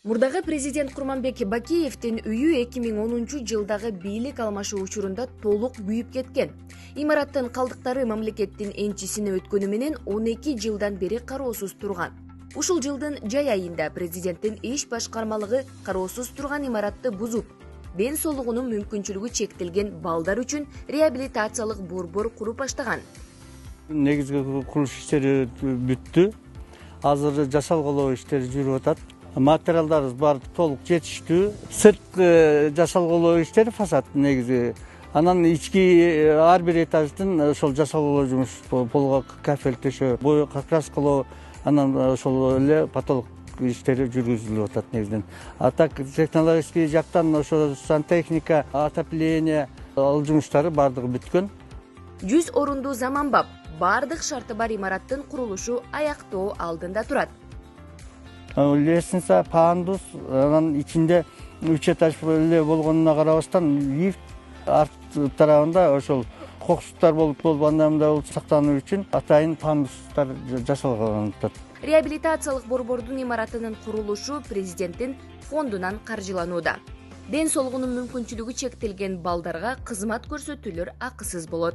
Мурдагы президент Курманбек Бакиевдин үйү 2010-жылдагы бийлик алмашуу учурунда толук күйүп кеткен. Имараттын калдыктары мамлекеттин энчисине өткөнү менен 12 жылдан бери кароосуз турган. Ушул жылдын жай айында президенттин иш башкармалыгы кароосуз турган имаратты бузуп, ден соолугунун мүмкүнчүлүгү чектелген балдар үчүн реабилитациялык борбор куруп баштаган. Негизги курулуш иштери бүттү. Азыр жасалгылоо иштери жүрүп атат. Материалдарыбыз баары толук жетиштүү. Сырткы жасалгылоо иштери фасад негизи. Анан ички ар бир этаждын ошол жасалгылоо жумуш, полго кафель төшөө, бою краскалоо, анан ошол эле потолок иштери жүргүзүлүп атат негизинен. А так технологический жактан ошо сантехника, отопление ал жумуштары баардыгы бүткөн. 100 орундуу заманбап, баардык шарты бар имараттын курулушу аяктоо алдында турат. Лестница, пандус, анан ичинде 3 этаж эле болгонуна карабастан лифт арт тарабында ошол кокустар болуп анда сактануу үчүн атайын пандустар жасалган. Реабилитациялык борбордун имаратынын курулушу президенттин фондунан каржыланууда. Ден соолугунун мүмкүнчүлүгү чектелген балдарга кызмат көрсөтүүлөр акысыз болот.